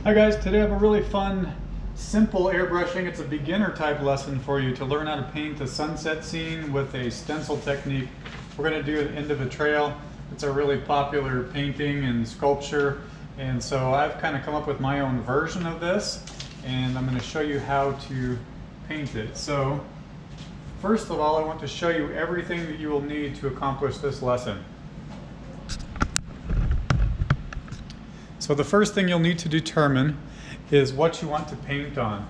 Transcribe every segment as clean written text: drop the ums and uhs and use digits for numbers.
Hi guys, today I have a really fun, simple airbrushing. It's a beginner type lesson for you to learn how to paint a sunset scene with a stencil technique. We're going to do an end of a trail. It's a really popular painting and sculpture, and so I've kind of come up with my own version of this, and I'm going to show you how to paint it. So first of all, I want to show you everything that you will need to accomplish this lesson. So the first thing you'll need to determine is what you want to paint on.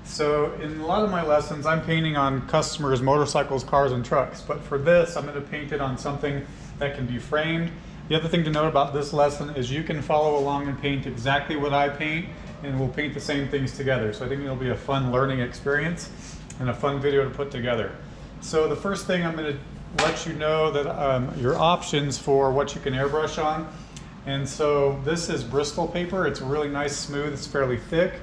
So in a lot of my lessons, I'm painting on customers' motorcycles, cars, and trucks. But for this, I'm going to paint it on something that can be framed. The other thing to note about this lesson is you can follow along and paint exactly what I paint, and we'll paint the same things together. So I think it'll be a fun learning experience and a fun video to put together. So the first thing I'm going to let you know that your options for what you can airbrush on. And so this is Bristol paper. It's really nice, smooth, it's fairly thick.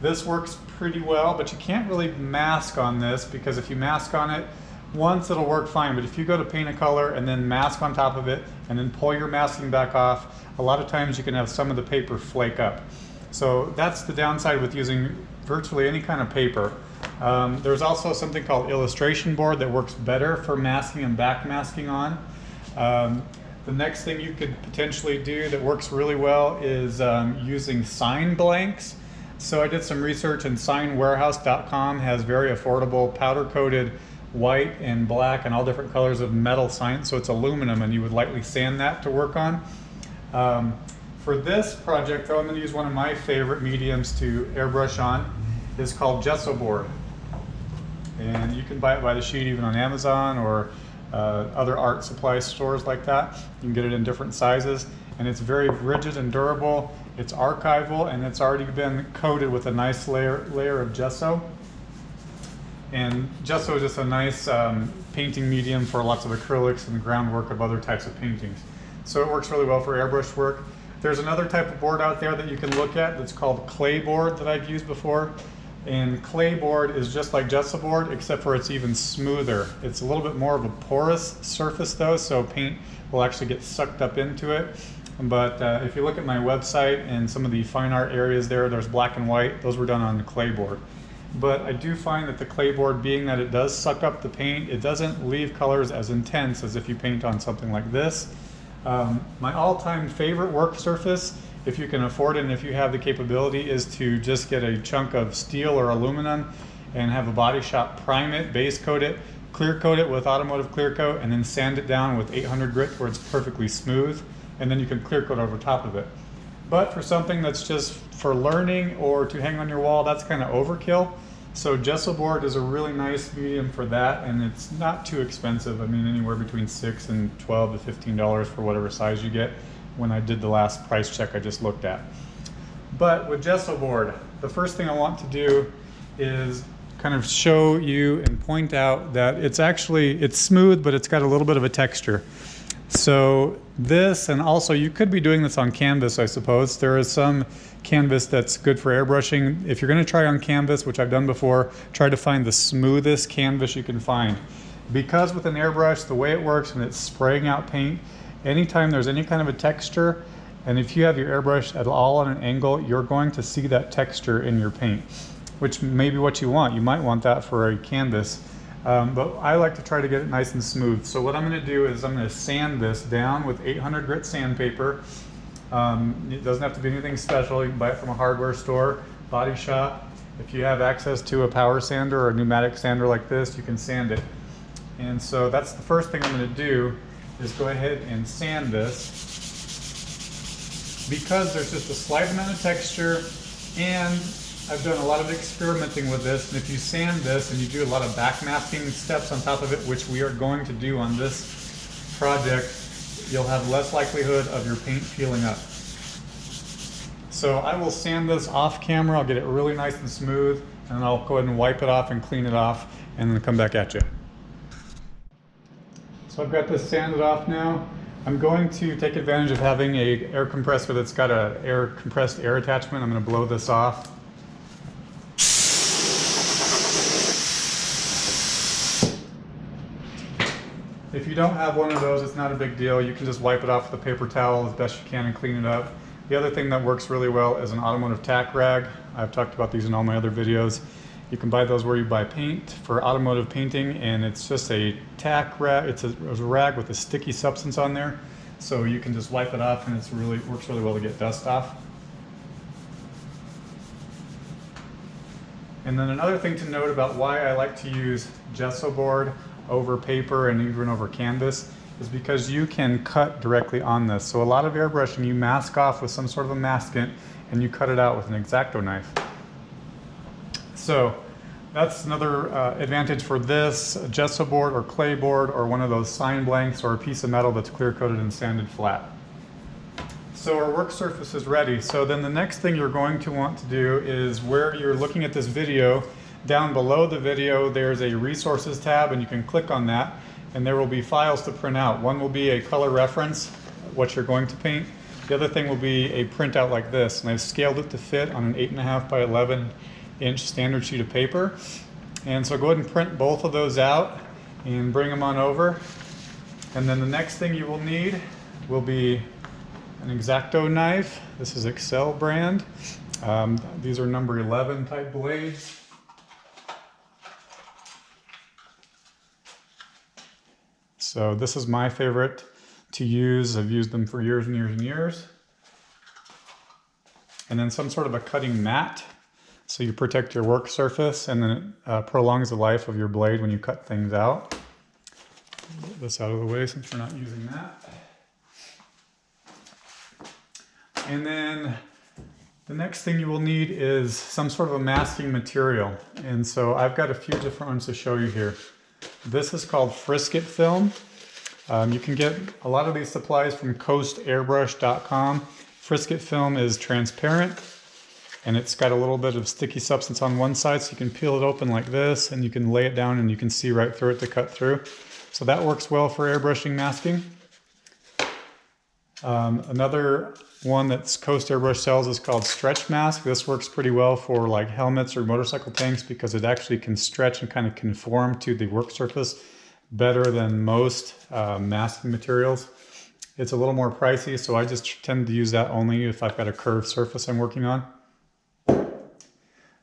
This works pretty well, but you can't really mask on this, because if you mask on it once, it'll work fine. But if you go to paint a color and then mask on top of it and then pull your masking back off, a lot of times you can have some of the paper flake up. So that's the downside with using virtually any kind of paper. There's also something called illustration board that works better for masking and back masking on. The next thing you could potentially do that works really well is using sign blanks. So I did some research, and signwarehouse.com has very affordable powder coated white and black and all different colors of metal signs. So it's aluminum, and you would lightly sand that to work on. For this project though, I'm going to use one of my favorite mediums to airbrush on. It's called gesso board. And you can buy it by the sheet even on Amazon or other art supply stores like that. You can get it in different sizes, and it's very rigid and durable. It's archival, and it's already been coated with a nice layer of gesso. And gesso is just a nice painting medium for lots of acrylics and the groundwork of other types of paintings. So it works really well for airbrush work. There's another type of board out there that you can look at that's called clay board that I've used before. And clay board is just like gesso board, except for it's even smoother. It's a little bit more of a porous surface though, so paint will actually get sucked up into it. But if you look at my website and some of the fine art areas there's black and white. Those were done on the clay board. But I do find that the clay board, being that it does suck up the paint, it doesn't leave colors as intense as if you paint on something like this. My all-time favorite work surface, if you can afford it and if you have the capability, is to just get a chunk of steel or aluminum and have a body shop prime it, base coat it, clear coat it with automotive clear coat, and then sand it down with 800 grit where it's perfectly smooth, and then you can clear coat over top of it. But for something that's just for learning or to hang on your wall, that's kind of overkill. So gesso board is a really nice medium for that, and it's not too expensive. I mean, anywhere between $6 and $12 to $15 for whatever size you get, when I did the last price check I just looked at. But with gesso board, the first thing I want to do is kind of show you and point out that it's smooth, but it's got a little bit of a texture. So this, and also you could be doing this on canvas, I suppose. There is some canvas that's good for airbrushing. If you're going to try on canvas, which I've done before, try to find the smoothest canvas you can find. Because with an airbrush, the way it works when it's spraying out paint, anytime there's any kind of a texture, and if you have your airbrush at all on an angle, you're going to see that texture in your paint, which may be what you want. You might want that for a canvas. But I like to try to get it nice and smooth. So what I'm going to do is I'm going to sand this down with 800 grit sandpaper. It doesn't have to be anything special. You can buy it from a hardware store, body shop. If you have access to a power sander or a pneumatic sander like this, you can sand it. And so that's the first thing I'm going to do, is go ahead and sand this, because there's just a slight amount of texture, and I've done a lot of experimenting with this, and if you sand this and you do a lot of backmasking steps on top of it, which we are going to do on this project, you'll have less likelihood of your paint peeling up. So I will sand this off camera. I'll get it really nice and smooth, and then I'll go ahead and wipe it off and clean it off, and then come back at you. So I've got this sanded off now. I'm going to take advantage of having an air compressor that's got a compressed air attachment. I'm going to blow this off. If you don't have one of those, it's not a big deal. You can just wipe it off with a paper towel as best you can and clean it up. The other thing that works really well is an automotive tack rag. I've talked about these in all my other videos. You can buy those where you buy paint for automotive painting, and it's just a tack rag. It's a rag with a sticky substance on there, so you can just wipe it off, and it works really well to get dust off. And then another thing to note about why I like to use gesso board over paper and even over canvas is because you can cut directly on this. So a lot of airbrushing, you mask off with some sort of a maskant and you cut it out with an X-Acto knife. So that's another advantage for this gesso board or clay board or one of those sign blanks or a piece of metal that's clear coated and sanded flat. So our work surface is ready. So then the next thing you're going to want to do is where you're looking at this video, down below the video there's a resources tab, and you can click on that and there will be files to print out. One will be a color reference, what you're going to paint. The other thing will be a printout like this, and I've scaled it to fit on an 8.5 by 11 inch standard sheet of paper. And so go ahead and print both of those out and bring them on over. And then the next thing you will need will be an X-Acto knife. This is Excel brand. These are number 11 type blades. So this is my favorite to use. I've used them for years and years and years. And then some sort of a cutting mat, so you protect your work surface, and then it prolongs the life of your blade when you cut things out. Get this out of the way since we're not using that. And then the next thing you will need is some sort of a masking material. And so I've got a few different ones to show you here. This is called frisket film. You can get a lot of these supplies from coastairbrush.com. Frisket film is transparent, and it's got a little bit of sticky substance on one side, so you can peel it open like this and you can lay it down and you can see right through it to cut through. So that works well for airbrushing masking. Another one that's Coast Airbrush sells is called Stretch Mask. This works pretty well for like helmets or motorcycle tanks because it actually can stretch and kind of conform to the work surface better than most masking materials. It's a little more pricey, so I just tend to use that only if I've got a curved surface I'm working on.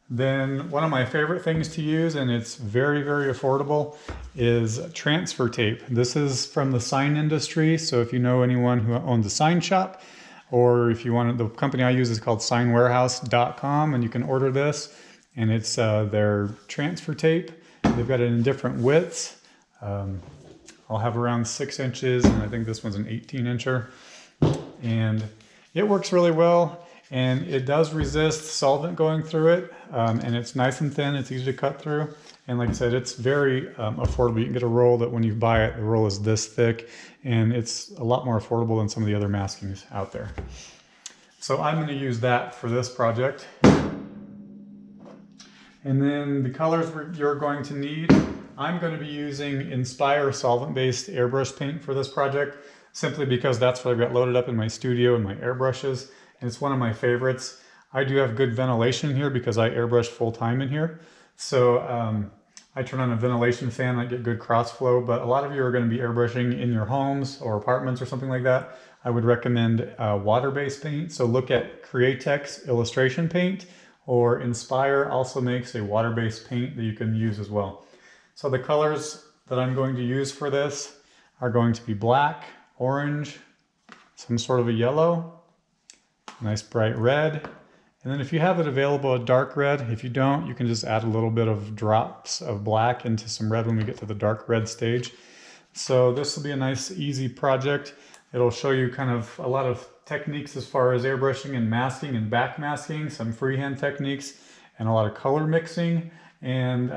Then one of my favorite things to use, and it's very, very affordable, is transfer tape. This is from the sign industry, so if you know anyone who owns a sign shop, or if you want, the company I use is called signwarehouse.com, and you can order this, and it's their transfer tape. They've got it in different widths. I'll have around 6 inches, and I think this one's an 18-incher. And it works really well, and it does resist solvent going through it, and it's nice and thin, it's easy to cut through. And like I said, it's very affordable. You can get a roll that when you buy it, the roll is this thick, and it's a lot more affordable than some of the other maskings out there. So I'm going to use that for this project. And then the colors you're going to need, I'm going to be using Inspire solvent-based airbrush paint for this project, simply because that's what I've got loaded up in my studio and my airbrushes, and it's one of my favorites. I do have good ventilation here because I airbrush full-time in here. So I turn on a ventilation fan, I get good cross flow, but a lot of you are going to be airbrushing in your homes or apartments or something like that. I would recommend water-based paint. So look at Createx illustration paint, or Inspire also makes a water-based paint that you can use as well. So the colors that I'm going to use for this are going to be black, orange, some sort of a yellow, nice bright red. And then if you have it available, a dark red. If you don't, you can just add a little bit of drops of black into some red when we get to the dark red stage. So this will be a nice, easy project. It'll show you kind of a lot of techniques as far as airbrushing and masking and back masking, some freehand techniques, and a lot of color mixing, and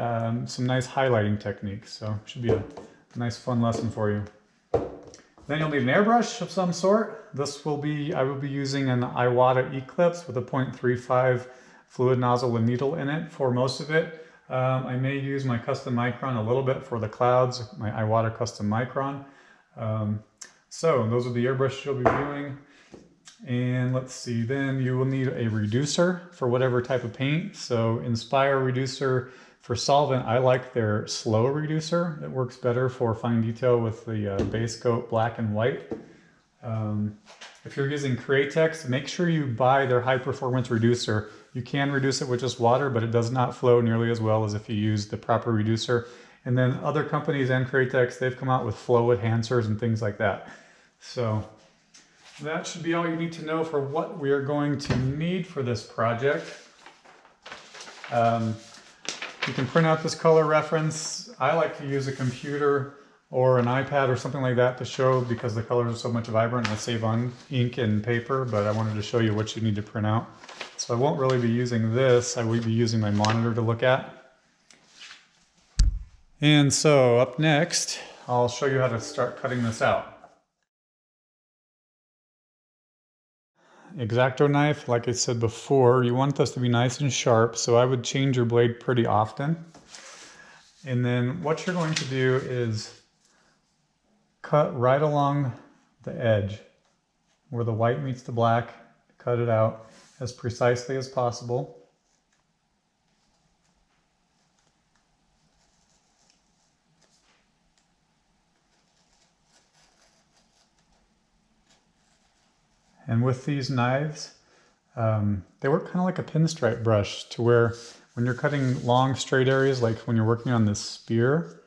some nice highlighting techniques. So it should be a nice, fun lesson for you. Then you'll need an airbrush of some sort. This will be, I will be using an Iwata Eclipse with a 0.35 fluid nozzle and needle in it for most of it. I may use my custom micron a little bit for the clouds, my Iwata custom micron. So those are the airbrushes you'll be viewing. And let's see, then you will need a reducer for whatever type of paint. So Inspire reducer for solvent, I like their slow reducer. It works better for fine detail with the base coat black and white. If you're using Createx, make sure you buy their high performance reducer. You can reduce it with just water, but it does not flow nearly as well as if you use the proper reducer. And then other companies and Createx, they've come out with flow enhancers and things like that. So that should be all you need to know for what we are going to need for this project. You can print out this color reference. I like to use a computer or an iPad or something like that to show, because the colors are so much vibrant. I save on ink and paper, but I wanted to show you what you need to print out. So I won't really be using this. I will be using my monitor to look at. And so up next, I'll show you how to start cutting this out. X-Acto knife, like I said before, you want this to be nice and sharp, so I would change your blade pretty often. And then what you're going to do is cut right along the edge where the white meets the black. Cut it out as precisely as possible. And with these knives, they work kind of like a pinstripe brush, to where when you're cutting long straight areas, like when you're working on this spear,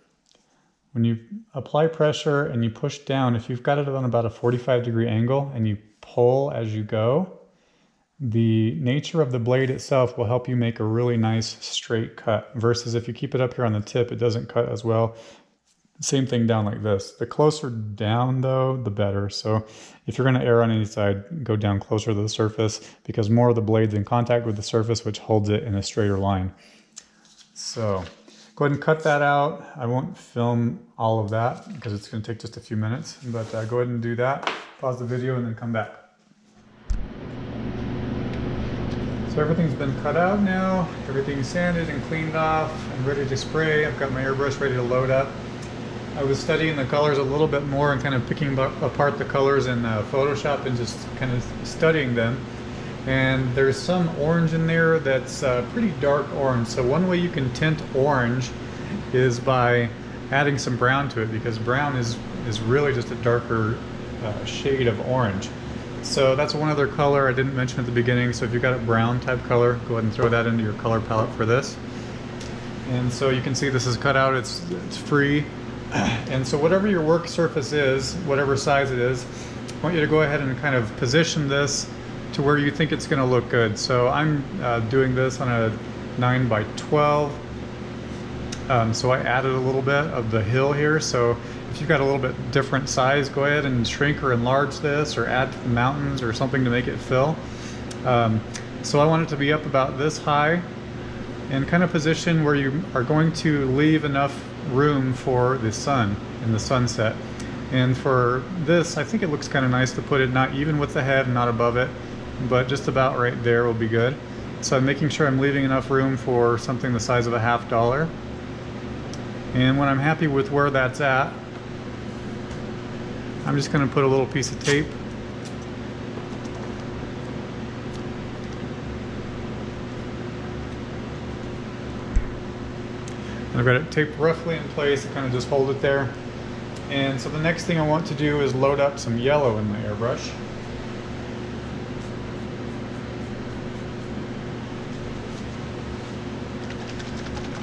when you apply pressure and you push down, if you've got it on about a 45-degree angle and you pull as you go, the nature of the blade itself will help you make a really nice straight cut, versus if you keep it up here on the tip, it doesn't cut as well. Same thing down like this. The closer down though, the better. So if you're going to err on any side, go down closer to the surface, because more of the blade's in contact with the surface, which holds it in a straighter line. So go ahead and cut that out. I won't film all of that because it's going to take just a few minutes, but go ahead and do that. Pause the video and then come back. So everything's been cut out now. Everything's sanded and cleaned off and ready to spray. I've got my airbrush ready to load up. I was studying the colors a little bit more and kind of picking apart the colors in Photoshop and just kind of studying them. And there's some orange in there that's pretty dark orange. So one way you can tint orange is by adding some brown to it, because brown is really just a darker shade of orange. So that's one other color I didn't mention at the beginning. So if you've got a brown type color, go ahead and throw that into your color palette for this. And so you can see this is cut out, it's free. And so whatever your work surface is, whatever size it is, I want you to go ahead and kind of position this to where you think it's going to look good. So I'm doing this on a 9x12. So I added a little bit of the hill here. So if you've got a little bit different size, go ahead and shrink or enlarge this, or add to the mountains or something to make it fill. So I want it to be up about this high, and kind of position where you are going to leave enough room for the sun and the sunset. And for this, I think it looks kind of nice to put it not even with the head and not above it, but just about right there will be good. So I'm making sure I'm leaving enough room for something the size of a $50. And when I'm happy with where that's at, I'm just going to put a little piece of tape and I've got it taped roughly in place to kind of just hold it there. And so the next thing I want to do is load up some yellow in my airbrush.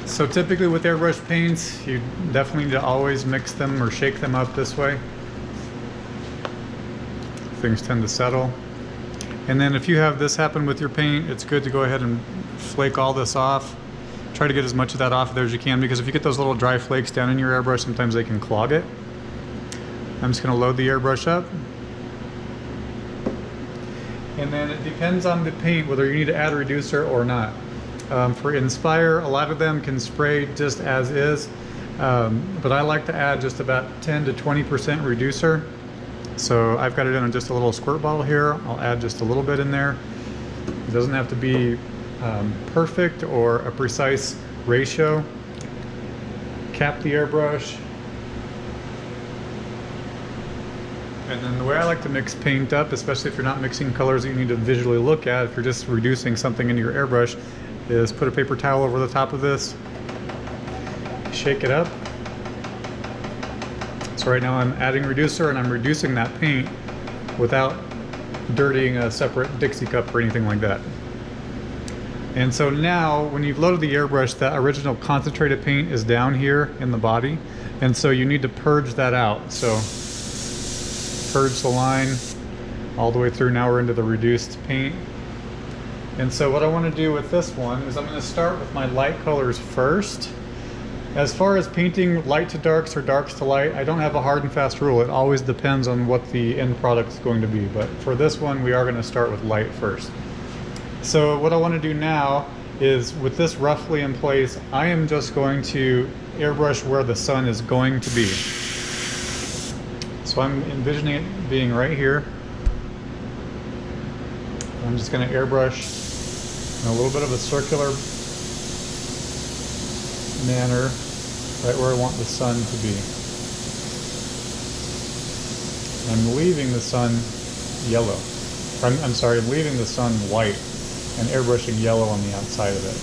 So typically with airbrush paints, you definitely need to always mix them or shake them up this way. Things tend to settle. And then if you have this happen with your paint, it's good to go ahead and flake all this off. Try to get as much of that off there as you can, because if you get those little dry flakes down in your airbrush, sometimes they can clog it. I'm just going to load the airbrush up. And then it depends on the paint whether you need to add a reducer or not. For Inspire, a lot of them can spray just as is, but I like to add just about 10 to 20% reducer. So I've got it in just a little squirt bottle here. I'll add just a little bit in there. It doesn't have to be perfect or a precise ratio. Cap the airbrush. And then the way I like to mix paint up, especially if you're not mixing colors that you need to visually look at, if you're just reducing something into your airbrush, is put a paper towel over the top of this, shake it up. So right now I'm adding reducer and I'm reducing that paint without dirtying a separate Dixie cup or anything like that. And so now, when you've loaded the airbrush, that original concentrated paint is down here in the body, and so you need to purge that out. So purge the line all the way through. Now we're into the reduced paint. And so what I want to do with this one is I'm going to start with my light colors first. As far as painting light to darks or darks to light, I don't have a hard and fast rule. It always depends on what the end product is going to be. But for this one, we are going to start with light first. So what I want to do now is, with this roughly in place, I am just going to airbrush where the sun is going to be. So I'm envisioning it being right here. I'm just going to airbrush in a little bit of a circular manner, right where I want the sun to be. I'm leaving the sun yellow. I'm sorry, I'm leaving the sun white and airbrushing yellow on the outside of it.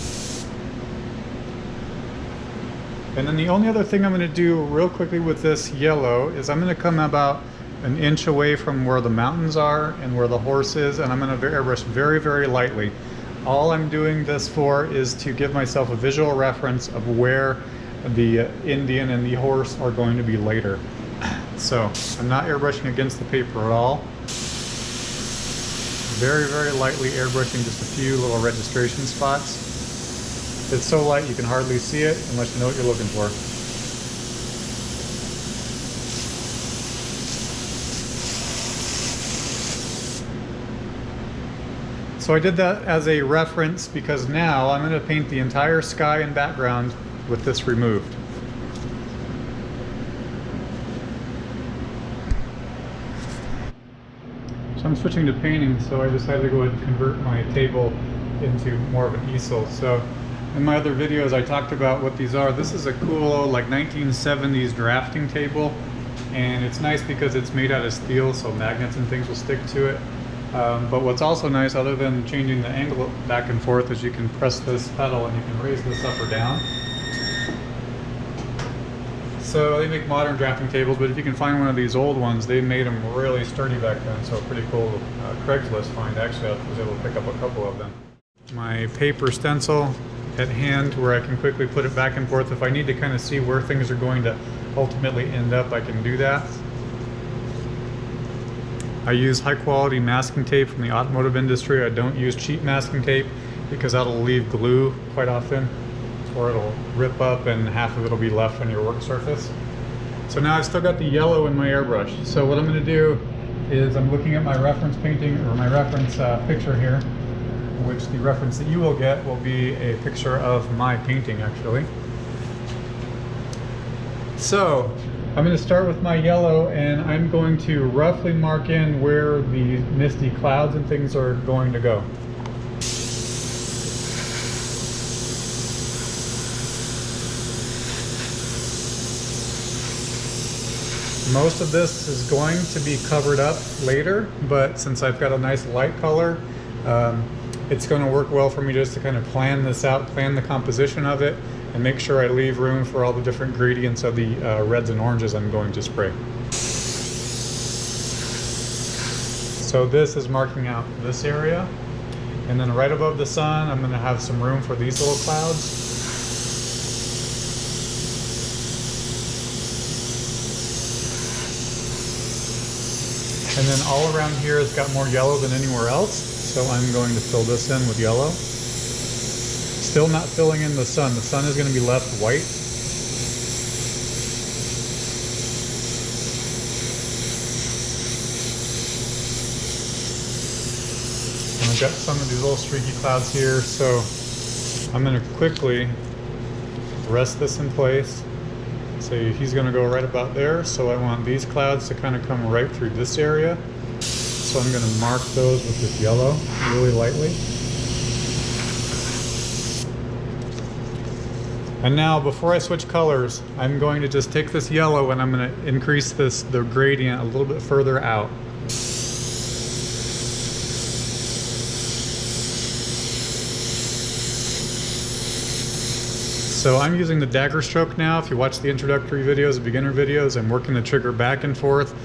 And then the only other thing I'm going to do real quickly with this yellow is I'm going to come about an inch away from where the mountains are and where the horse is, and I'm going to airbrush very, very lightly. All I'm doing this for is to give myself a visual reference of where the Indian and the horse are going to be later. So I'm not airbrushing against the paper at all. Very, very lightly airbrushing just a few little registration spots. It's so light you can hardly see it unless you know what you're looking for. So I did that as a reference because now I'm going to paint the entire sky and background with this removed. So I'm switching to painting, so I decided to go ahead and convert my table into more of an easel. So in my other videos I talked about what these are. This is a cool like 1970s drafting table, and it's nice because it's made out of steel, so magnets and things will stick to it. But what's also nice, other than changing the angle back and forth, is you can press this pedal and you can raise this up or down. So they make modern drafting tables, but if you can find one of these old ones, they made them really sturdy back then, so pretty cool Craigslist find. Actually, I was able to pick up a couple of them. My paper stencil at hand where I can quickly put it back and forth. If I need to kind of see where things are going to ultimately end up, I can do that. I use high quality masking tape from the automotive industry. I don't use cheap masking tape because that'll leave glue quite often, or it'll rip up and half of it will be left on your work surface. So now I've still got the yellow in my airbrush. So what I'm going to do is I'm looking at my reference painting, or my reference picture here, which the reference that you will get will be a picture of my painting actually. So I'm going to start with my yellow, and I'm going to roughly mark in where the misty clouds and things are going to go. Most of this is going to be covered up later, but since I've got a nice light color, it's going to work well for me just to kind of plan this out, plan the composition of it, and make sure I leave room for all the different gradients of the reds and oranges I'm going to spray. So this is marking out this area, and then right above the sun I'm going to have some room for these little clouds. And then all around here has got more yellow than anywhere else, so I'm going to fill this in with yellow. Still not filling in the sun. The sun is going to be left white. And I've got some of these little streaky clouds here, so I'm going to quickly rest this in place. So he's going to go right about there, so I want these clouds to kind of come right through this area. So I'm going to mark those with this yellow really lightly. And now, before I switch colors, I'm going to just take this yellow and I'm going to increase the gradient a little bit further out. So I'm using the dagger stroke now. If you watch the introductory videos, the beginner videos, I'm working the trigger back and forth,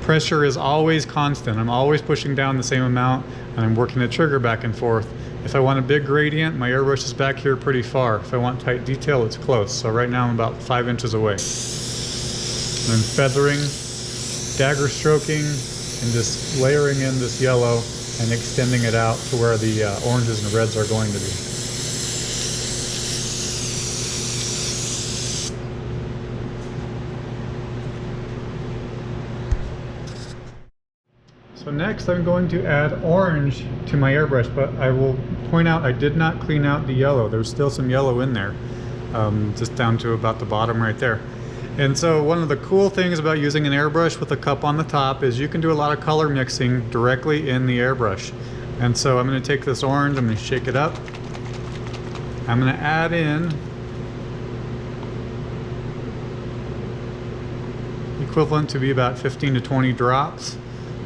pressure is always constant. I'm always pushing down the same amount and I'm working the trigger back and forth. If I want a big gradient, my airbrush is back here pretty far. If I want tight detail, it's close. So right now I'm about 5 inches away. I'm feathering, dagger stroking, and just layering in this yellow and extending it out to where the oranges and reds are going to be. So next I'm going to add orange to my airbrush, but I will point out I did not clean out the yellow. There's still some yellow in there, just down to about the bottom right there. And so one of the cool things about using an airbrush with a cup on the top is you can do a lot of color mixing directly in the airbrush. And so I'm going to take this orange, I'm going to shake it up. I'm going to add in equivalent to be about 15 to 20 drops.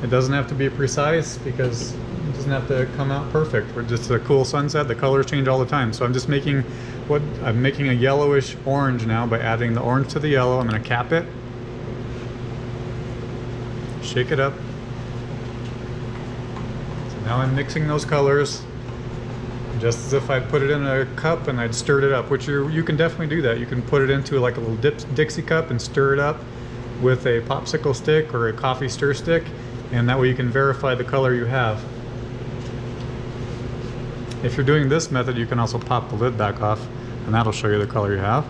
It doesn't have to be precise because it doesn't have to come out perfect. We're just a cool sunset. The colors change all the time. So I'm just making a yellowish orange now by adding the orange to the yellow. I'm going to cap it, shake it up. So now I'm mixing those colors just as if I'd put it in a cup and I'd stirred it up, which you can definitely do that. You can put it into like a little Dixie cup and stir it up with a popsicle stick or a coffee stir stick, and that way you can verify the color you have. If you're doing this method, you can also pop the lid back off and that'll show you the color you have.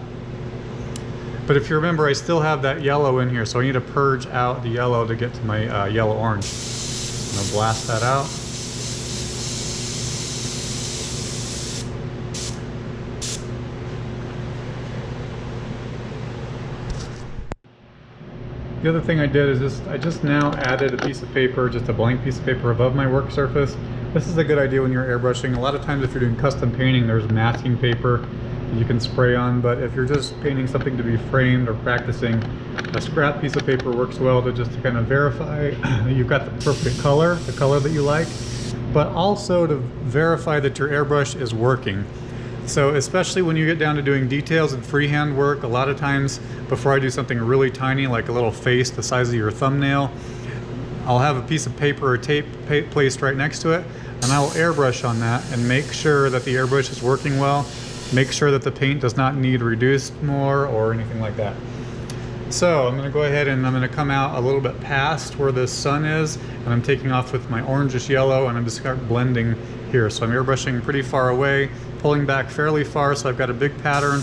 But if you remember, I still have that yellow in here, so I need to purge out the yellow to get to my yellow-orange. I'm going to blast that out. The other thing I did is I just now added a piece of paper, just a blank piece of paper above my work surface. This is a good idea when you're airbrushing. A lot of times if you're doing custom painting, there's masking paper that you can spray on, but if you're just painting something to be framed or practicing, a scrap piece of paper works well to just kind of verify that you've got the perfect color, the color that you like, but also to verify that your airbrush is working. So especially when you get down to doing details and freehand work, a lot of times before I do something really tiny like a little face the size of your thumbnail, I'll have a piece of paper or tape placed right next to it, and I will airbrush on that and make sure that the airbrush is working well, make sure that the paint does not need reduced more or anything like that. So I'm going to go ahead and I'm going to come out a little bit past where the sun is, and I'm taking off with my orangish yellow, and I'm just start blending here. So I'm airbrushing pretty far away, pulling back fairly far, so I've got a big pattern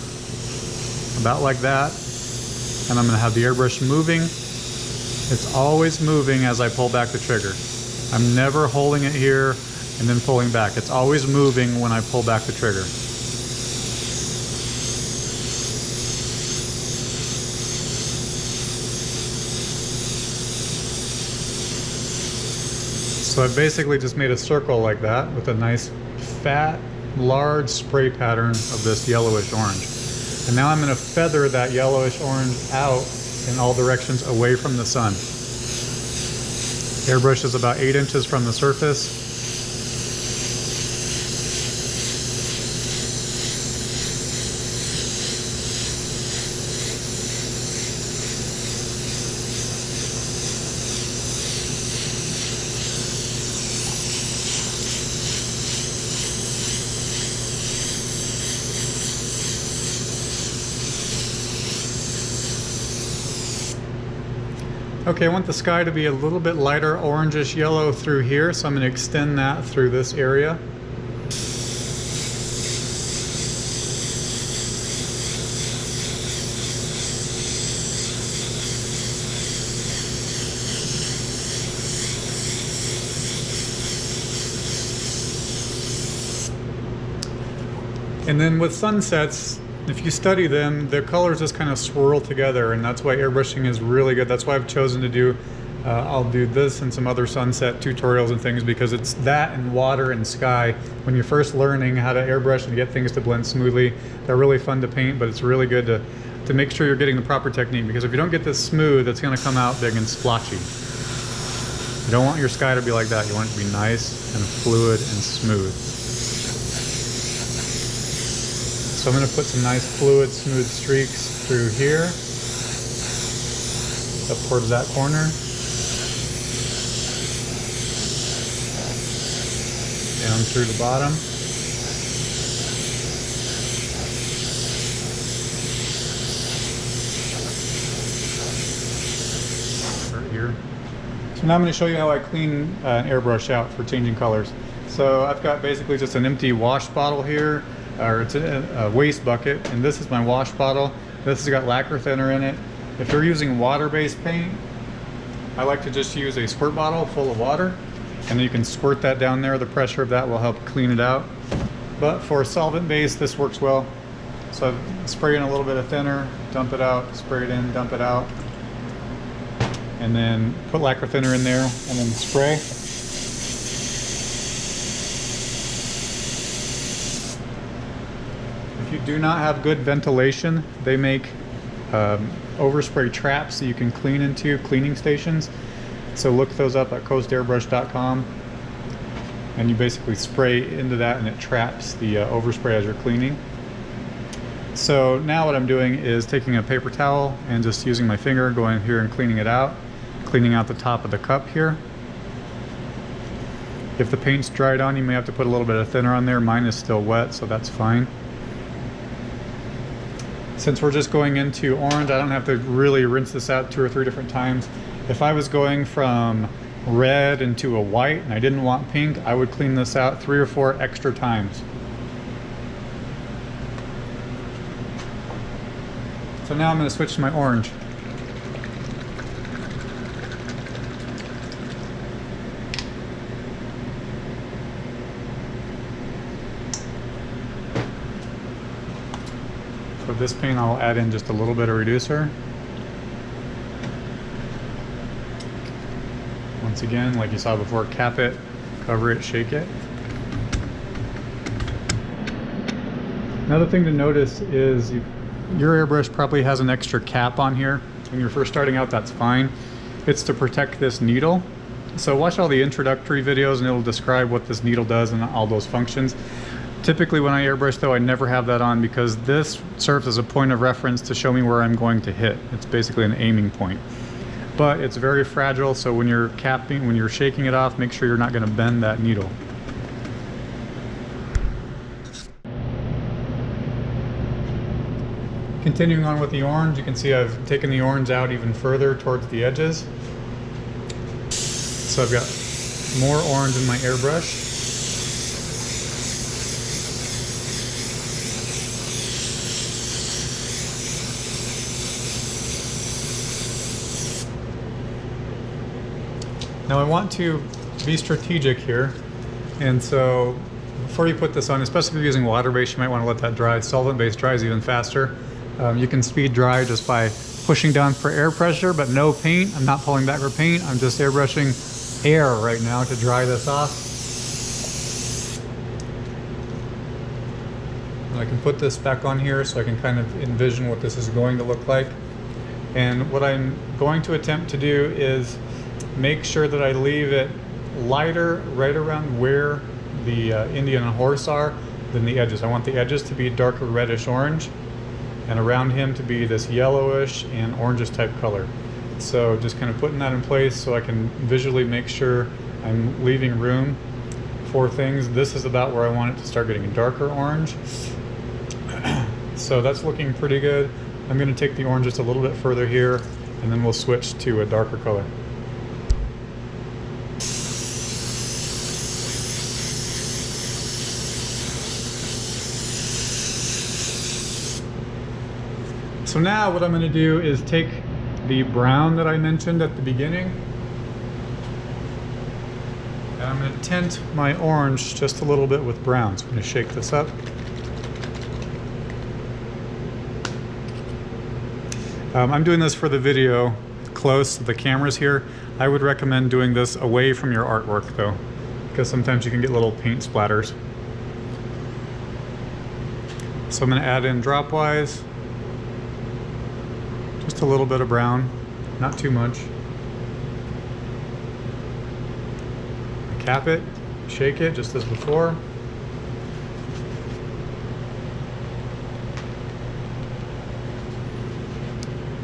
about like that, and I'm going to have the airbrush moving. It's always moving as I pull back the trigger. I'm never holding it here and then pulling back. It's always moving when I pull back the trigger. So I basically just made a circle like that with a nice fat, large spray pattern of this yellowish orange. And now I'm going to feather that yellowish orange out in all directions away from the sun. Airbrush is about 8 inches from the surface. Okay, I want the sky to be a little bit lighter orangish yellow through here, so I'm going to extend that through this area. And then with sunsets, if you study them, the colors just kind of swirl together, and that's why airbrushing is really good. That's why I've chosen to do, I'll do this and some other sunset tutorials and things, because it's that and water and sky. When you're first learning how to airbrush and get things to blend smoothly, they're really fun to paint, but it's really good to make sure you're getting the proper technique, because if you don't get this smooth, it's going to come out big and splotchy. You don't want your sky to be like that. You want it to be nice and fluid and smooth. So I'm going to put some nice fluid, smooth streaks through here, up towards that corner. down through the bottom. Right here. So now I'm going to show you how I clean an airbrush out for changing colors. So I've got basically just an empty wash bottle here, or it's a waste bucket, and this is my wash bottle. This has got lacquer thinner in it. If you're using water-based paint, I like to just use a squirt bottle full of water, and then you can squirt that down there. The pressure of that will help clean it out. But for solvent-based, this works well. So I spray in a little bit of thinner, dump it out, spray it in, dump it out, and then put lacquer thinner in there, and then spray. If you do not have good ventilation, they make overspray traps that you can clean into, cleaning stations. So look those up at coastairbrush.com, and you basically spray into that and it traps the overspray as you're cleaning. So now what I'm doing is taking a paper towel and just using my finger, going here and cleaning it out, cleaning out the top of the cup here. If the paint's dried on, you may have to put a little bit of thinner on there. Mine is still wet, so that's fine. Since we're just going into orange, I don't have to really rinse this out 2 or 3 different times. If I was going from red into a white and I didn't want pink, I would clean this out 3 or 4 extra times. So now I'm going to switch to my orange. For this paint, I'll add in just a little bit of reducer. Once again, like you saw before, cap it, cover it, shake it. Another thing to notice is your airbrush probably has an extra cap on here. When you're first starting out, that's fine. It's to protect this needle. So watch all the introductory videos and it'll describe what this needle does and all those functions. Typically when I airbrush though, I never have that on because this serves as a point of reference to show me where I'm going to hit. It's basically an aiming point. But it's very fragile, so when you're capping, when you're shaking it off, make sure you're not going to bend that needle. Continuing on with the orange, you can see I've taken the orange out even further towards the edges. So I've got more orange in my airbrush. Now I want to be strategic here, and so before you put this on, especially if you're using water-based, you might want to let that dry. Solvent-based dries even faster. You can speed dry just by pushing down for air pressure, but no paint. I'm not pulling back for paint. I'm just airbrushing air right now to dry this off. And I can put this back on here so I can kind of envision what this is going to look like. And what I'm going to attempt to do is make sure that I leave it lighter right around where the Indian horse are than the edges. I want the edges to be darker reddish orange and around him to be this yellowish and orangish type color. So just kind of putting that in place so I can visually make sure I'm leaving room for things. This is about where I want it to start getting a darker orange. So that's looking pretty good. I'm going to take the orange just a little bit further here and then we'll switch to a darker color. So now what I'm going to do is take the brown that I mentioned at the beginning, and I'm going to tint my orange just a little bit with brown. So I'm going to shake this up. I'm doing this for the video close to the cameras here. I would recommend doing this away from your artwork though, because sometimes you can get little paint splatters. So I'm going to add in dropwise. Just a little bit of brown, not too much. Cap it, shake it just as before.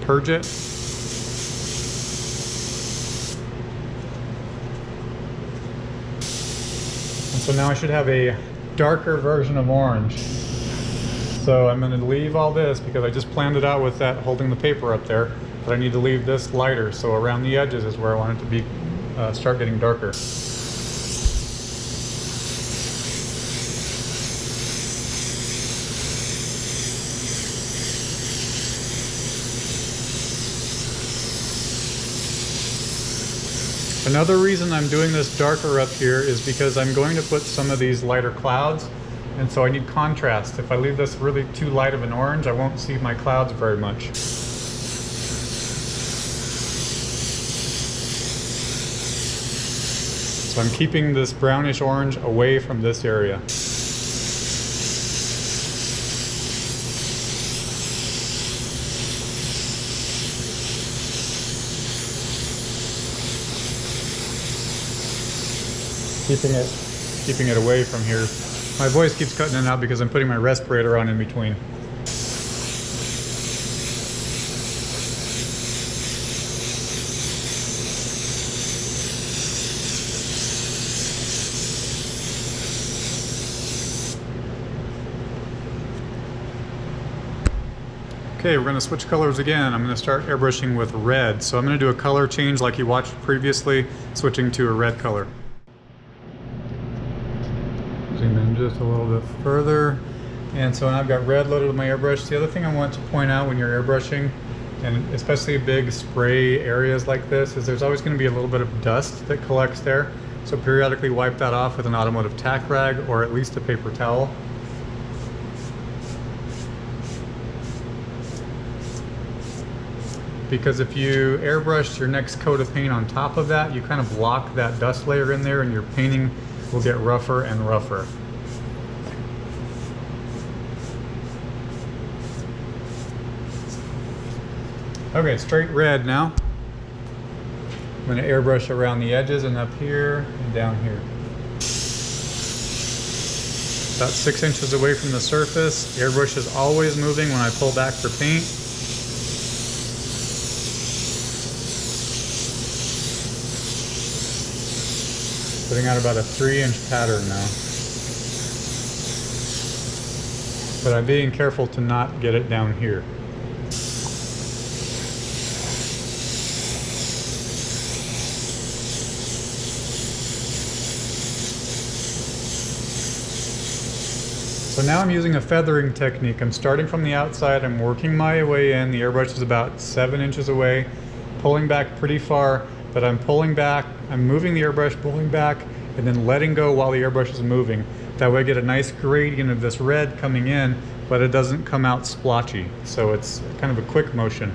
Purge it. So now I should have a darker version of orange. So I'm going to leave all this because I just planned it out with that holding the paper up there, but I need to leave this lighter. So around the edges is where I want it to be, start getting darker. Another reason I'm doing this darker up here is because I'm going to put some of these lighter clouds, and so I need contrast. If I leave this really too light of an orange, I won't see my clouds very much. So I'm keeping this brownish orange away from this area. Keeping it away from here. My voice keeps cutting in and out because I'm putting my respirator on in between. Okay, we're going to switch colors again. I'm going to start airbrushing with red. So I'm going to do a color change like you watched previously, switching to a red color. Zoom in just a little bit further. And so now I've got red loaded with my airbrush. The other thing I want to point out when you're airbrushing, and especially big spray areas like this, is there's always going to be a little bit of dust that collects there. So periodically wipe that off with an automotive tack rag or at least a paper towel. Because if you airbrush your next coat of paint on top of that, you kind of lock that dust layer in there and your painting will get rougher and rougher. Okay, straight red now. I'm going to airbrush around the edges and up here and down here. About 6 inches away from the surface. Airbrush is always moving when I pull back for paint. Putting out about a 3-inch pattern now. But I'm being careful to not get it down here. So now I'm using a feathering technique. I'm starting from the outside, I'm working my way in. The airbrush is about 7 inches away, pulling back pretty far, but I'm pulling back, I'm moving the airbrush, pulling back, and then letting go while the airbrush is moving. That way I get a nice gradient of this red coming in, but it doesn't come out splotchy. So it's kind of a quick motion.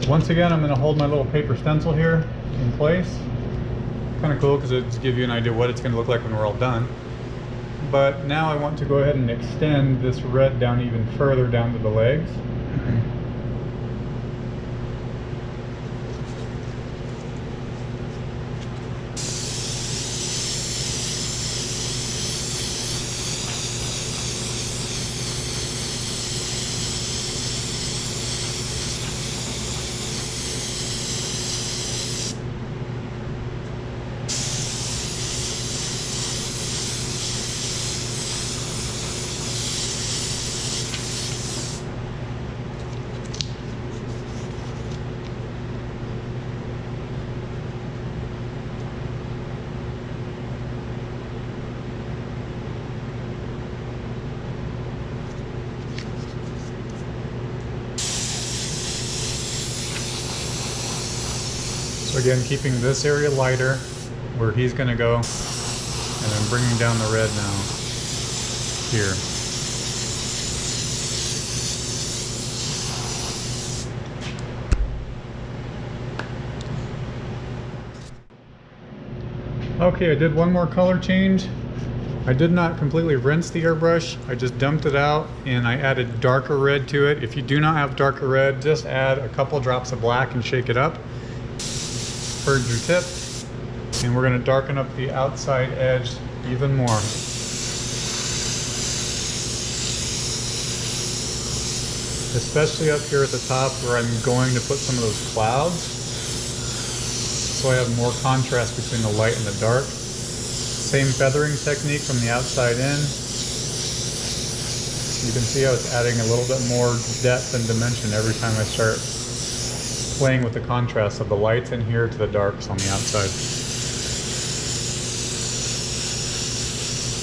Once again, I'm going to hold my little paper stencil here in place. Kind of cool because it gives you an idea what it's going to look like when we're all done. But now I want to go ahead and extend this red down even further down to the legs. So again, keeping this area lighter where he's going to go, and then bringing down the red now here. Okay, I did one more color change. I did not completely rinse the airbrush. I just dumped it out and I added darker red to it. If you do not have darker red, just add a couple drops of black and shake it up. Purge your tip. And we're going to darken up the outside edge even more. Especially up here at the top where I'm going to put some of those clouds. So I have more contrast between the light and the dark. Same feathering technique from the outside in. You can see how it's adding a little bit more depth and dimension every time I start playing with the contrast of the lights in here to the darks on the outside.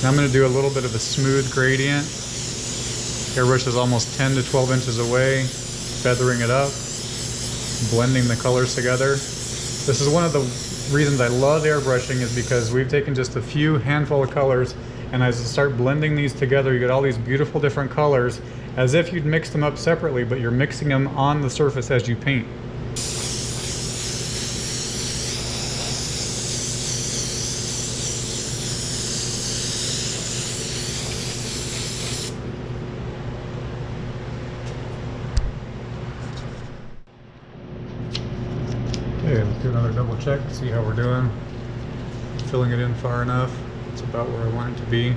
Now I'm going to do a little bit of a smooth gradient. Airbrush is almost 10 to 12 inches away, feathering it up, blending the colors together. This is one of the reasons I love airbrushing, is because we've taken just a few handful of colors, and as you start blending these together, you get all these beautiful different colors as if you'd mixed them up separately, but you're mixing them on the surface as you paint. Okay, let's do another double check to see how we're doing. Filling it in far enough. It's about where I want it to be.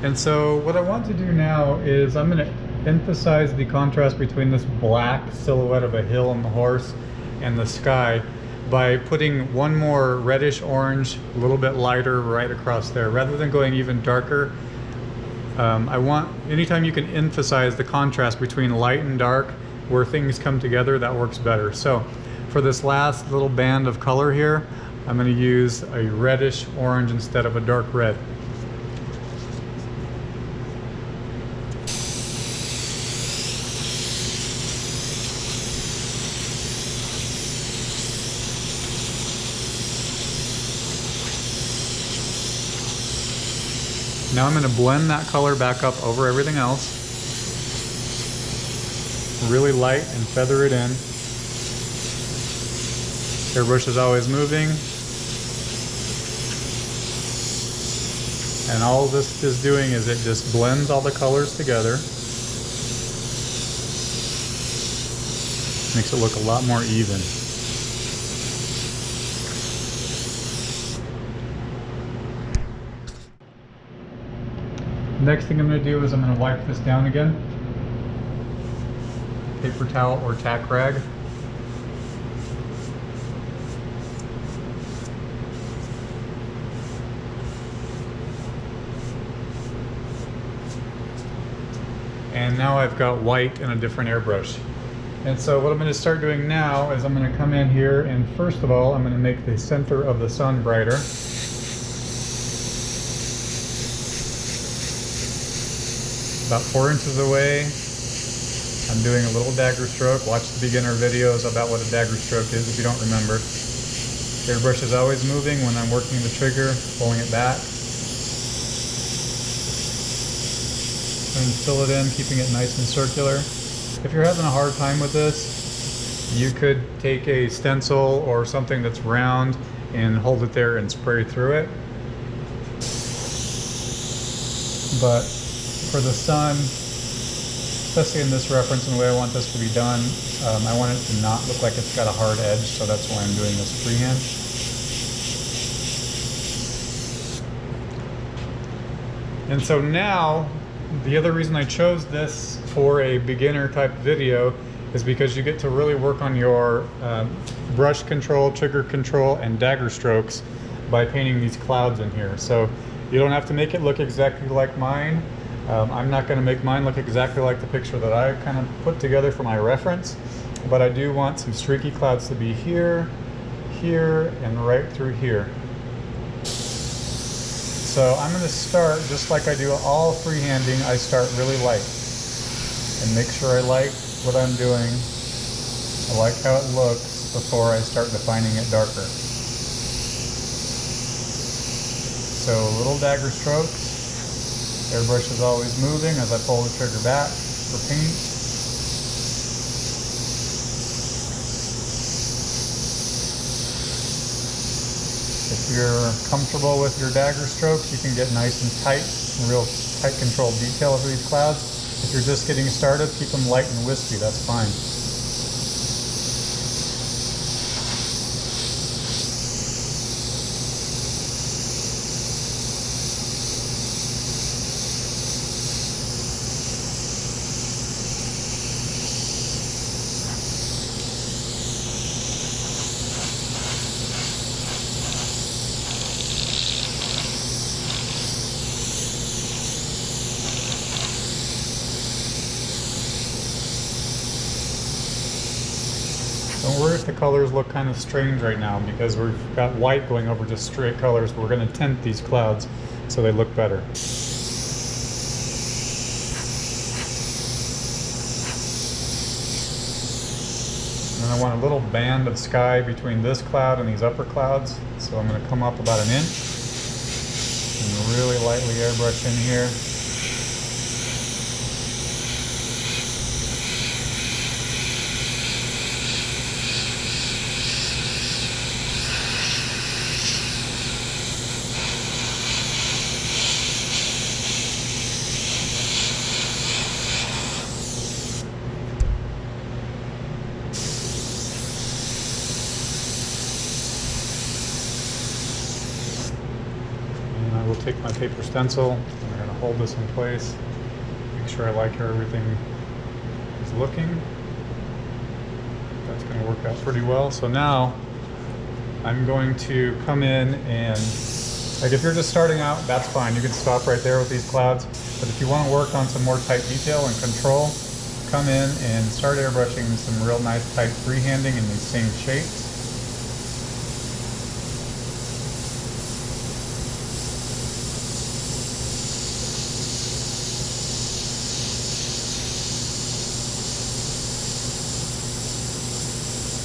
And so what I want to do now is I'm going to emphasize the contrast between this black silhouette of a hill and the horse and the sky by putting one more reddish orange, a little bit lighter right across there. Rather than going even darker, I want, anytime you can emphasize the contrast between light and dark where things come together, that works better. So for this last little band of color here, I'm going to use a reddish orange instead of a dark red. Now I'm going to blend that color back up over everything else. Really light and feather it in. Airbrush is always moving. And all this is doing is it just blends all the colors together. Makes it look a lot more even. Next thing I'm going to do is I'm going to wipe this down again. Paper towel or tack rag. And now I've got white and a different airbrush. And so what I'm going to start doing now is I'm going to come in here and first of all I'm going to make the center of the sun brighter. About 4 inches away, I'm doing a little dagger stroke. Watch the beginner videos about what a dagger stroke is if you don't remember. The airbrush is always moving when I'm working the trigger, pulling it back. And fill it in, keeping it nice and circular. If you're having a hard time with this, you could take a stencil or something that's round and hold it there and spray through it. But for the sun, especially in this reference and the way I want this to be done, I want it to not look like it's got a hard edge, so that's why I'm doing this freehand. And so now, the other reason I chose this for a beginner type video is because you get to really work on your brush control, trigger control, and dagger strokes by painting these clouds in here. So you don't have to make it look exactly like mine. I'm not going to make mine look exactly like the picture that I kind of put together for my reference, but I do want some streaky clouds to be here, here, and right through here. So I'm going to start just like I do all freehanding. I start really light and make sure I like what I'm doing. I like how it looks before I start defining it darker. So little dagger strokes. Airbrush is always moving as I pull the trigger back for paint. If you're comfortable with your dagger strokes, you can get nice and tight, real tight controlled detail over these clouds. If you're just getting started, keep them light and wispy, that's fine. Don't worry if the colors look kind of strange right now, because we've got white going over just straight colors. We're going to tint these clouds so they look better. And I want a little band of sky between this cloud and these upper clouds. So I'm going to come up about 1 inch and really lightly airbrush in here. We'll take my paper stencil and we're going to hold this in place, make sure I like how everything is looking. That's going to work out pretty well. So now I'm going to come in and, like, if you're just starting out, that's fine. You can stop right there with these clouds. But if you want to work on some more tight detail and control, come in and start airbrushing some real nice tight freehanding in these same shapes.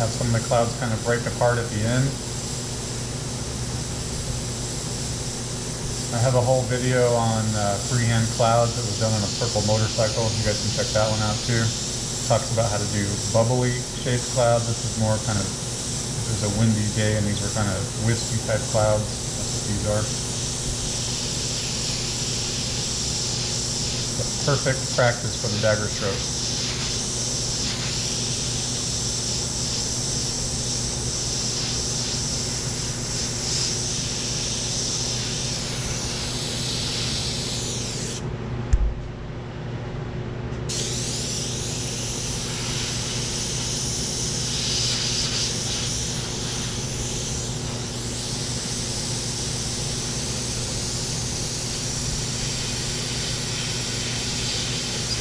Have some of the clouds kind of break apart at the end. I have a whole video on freehand clouds that was done on a purple motorcycle. You guys can check that one out too. It talks about how to do bubbly shaped clouds. This is more kind of, it was a windy day and these were kind of wispy type clouds. That's what these are. But perfect practice for the dagger stroke.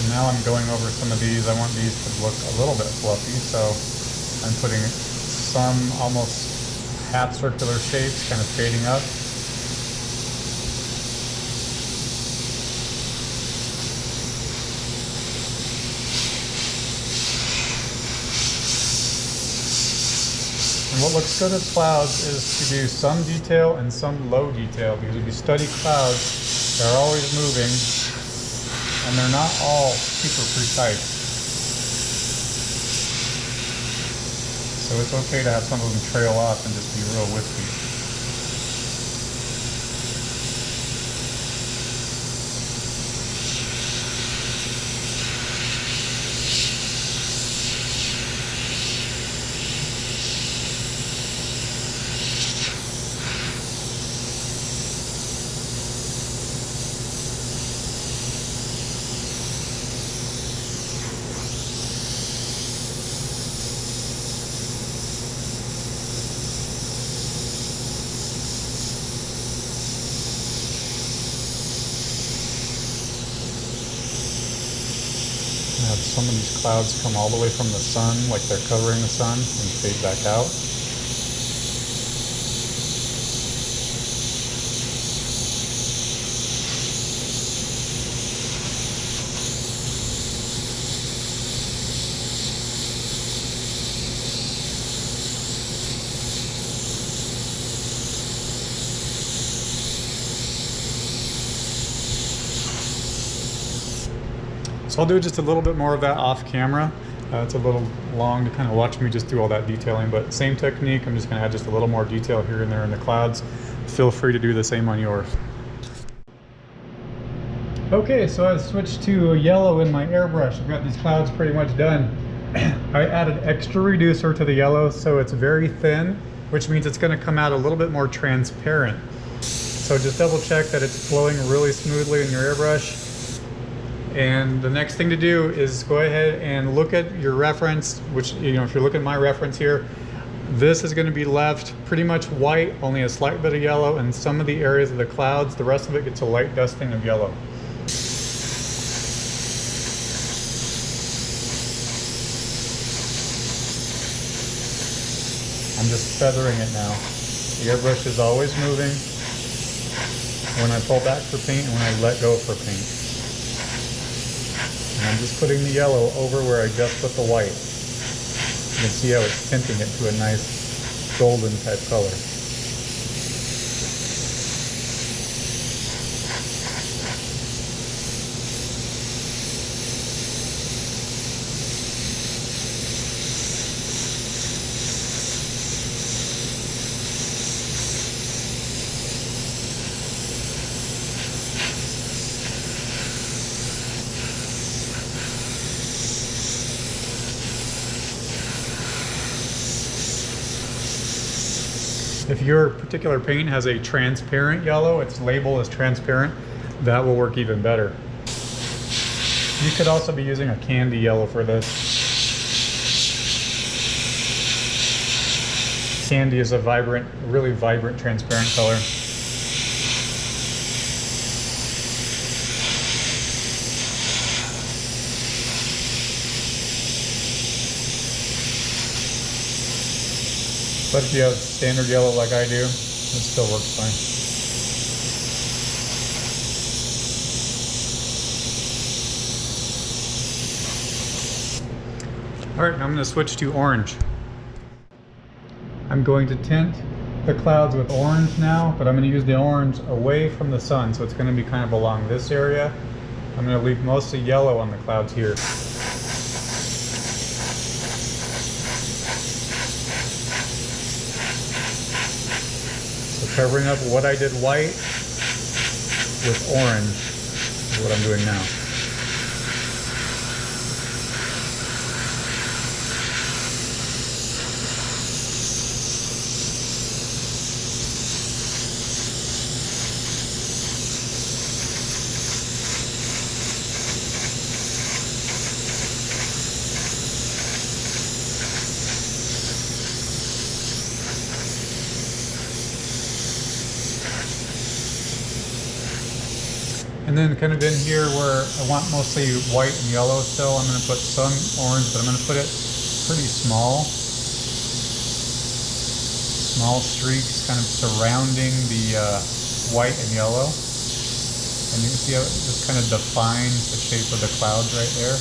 Now I'm going over some of these. I want these to look a little bit fluffy, so I'm putting some almost half circular shapes kind of fading up. And what looks good as clouds is to do some detail and some low detail, because if you study clouds, they're always moving. And they're not all super precise. So it's okay to have some of them trail off and just be real wispy. Have some of these clouds come all the way from the sun, like they're covering the sun, and fade back out. So I'll do just a little bit more of that off camera. It's a little long to kind of watch me just do all that detailing, but same technique. I'm just going to add just a little more detail here and there in the clouds. Feel free to do the same on yours. Okay, so I've switched to yellow in my airbrush. I've got these clouds pretty much done. I added extra reducer to the yellow, so it's very thin, which means it's going to come out a little bit more transparent. So just double check that it's flowing really smoothly in your airbrush. And the next thing to do is go ahead and look at your reference, which, you know, if you're looking at my reference here, this is going to be left pretty much white, only a slight bit of yellow, and some of the areas of the clouds, the rest of it gets a light dusting of yellow. I'm just feathering it now. The airbrush is always moving when I pull back for paint and when I let go for paint. And I'm just putting the yellow over where I just put the white. You can see how it's tinting it to a nice golden type color. If your particular paint has a transparent yellow, its label is transparent, that will work even better. You could also be using a candy yellow for this. Candy is a vibrant, really vibrant, transparent color. But if you have standard yellow like I do, it still works fine. All right, now I'm going to switch to orange. I'm going to tint the clouds with orange now, but I'm going to use the orange away from the sun, so it's going to be kind of along this area. I'm going to leave mostly yellow on the clouds here. Covering up what I did white with orange is what I'm doing now. And then kind of in here where I want mostly white and yellow still, I'm going to put some orange, but I'm going to put it pretty small. Small streaks kind of surrounding the white and yellow. And you can see how it just kind of defines the shape of the clouds right there.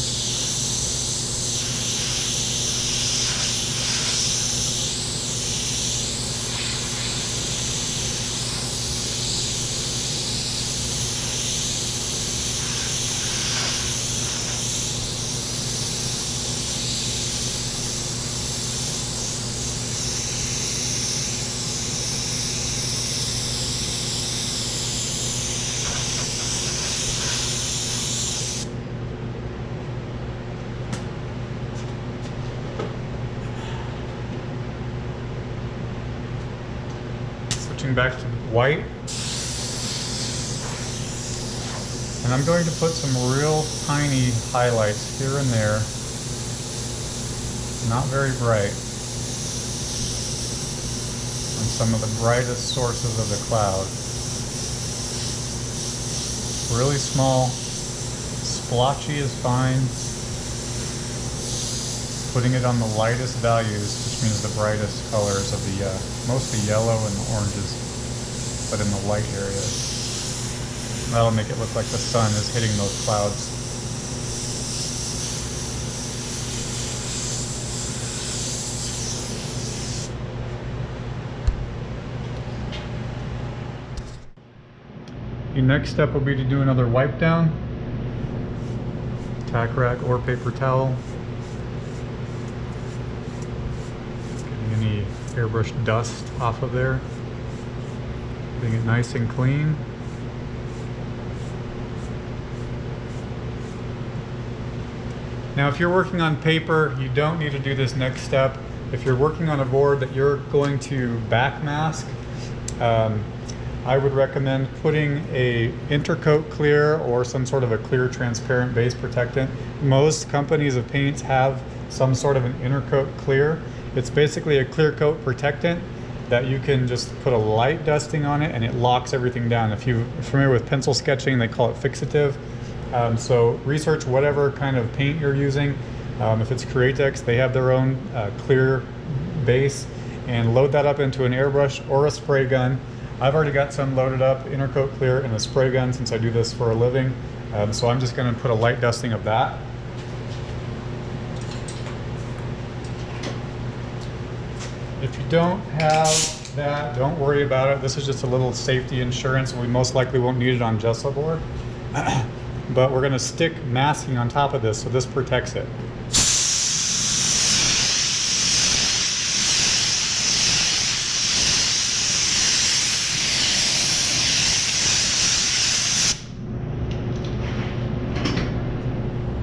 Switching back to white. And I'm going to put some real tiny highlights here and there. Not very bright. On some of the brightest sources of the cloud. Really small. Splotchy is fine. Putting it on the lightest values, which means the brightest colors of the, mostly yellow and the oranges, but in the light areas. That'll make it look like the sun is hitting those clouds. Your next step will be to do another wipe down. Tack rack or paper towel. airbrush dust off of there, getting it nice and clean. Now if you're working on paper, you don't need to do this next step. If you're working on a board that you're going to back mask, I would recommend putting a intercoat clear or some sort of a clear transparent base protectant. Most companies of paints have some sort of an intercoat clear. It's basically a clear coat protectant that you can just put a light dusting on it and it locks everything down. If you're familiar with pencil sketching, they call it fixative. So research whatever kind of paint you're using. If it's Createx, they have their own clear base, and load that up into an airbrush or a spray gun. I've already got some loaded up, intercoat clear in a spray gun since I do this for a living. So I'm just going to put a light dusting of that. If you don't have that, don't worry about it. This is just a little safety insurance. We most likely won't need it on gesso board. But we're going to stick masking on top of this, so this protects it.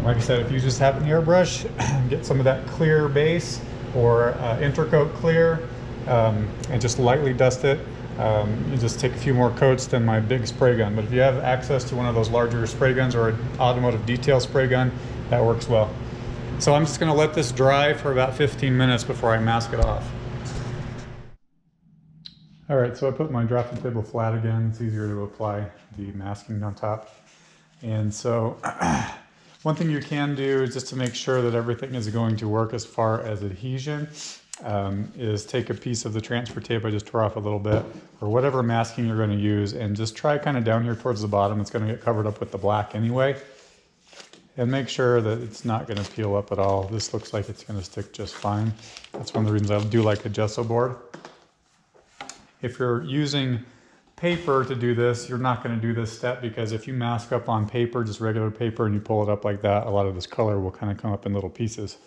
Like I said, if you just have an airbrush, get some of that clear base or intercoat clear and just lightly dust it. You just take a few more coats than my big spray gun. But if you have access to one of those larger spray guns or an automotive detail spray gun, that works well. So I'm just going to let this dry for about 15 minutes before I mask it off. All right, so I put my drafting table flat again. It's easier to apply the masking on top. And so one thing you can do is just to make sure that everything is going to work as far as adhesion is take a piece of the transfer tape I just tore off a little bit, or whatever masking you're going to use, and just try kind of down here towards the bottom. It's going to get covered up with the black anyway. And make sure that it's not going to peel up at all. This looks like it's going to stick just fine. That's one of the reasons I do like a gesso board. If you're using paper to do this, you're not going to do this step, because if you mask up on paper, just regular paper, and you pull it up like that, a lot of this color will kind of come up in little pieces.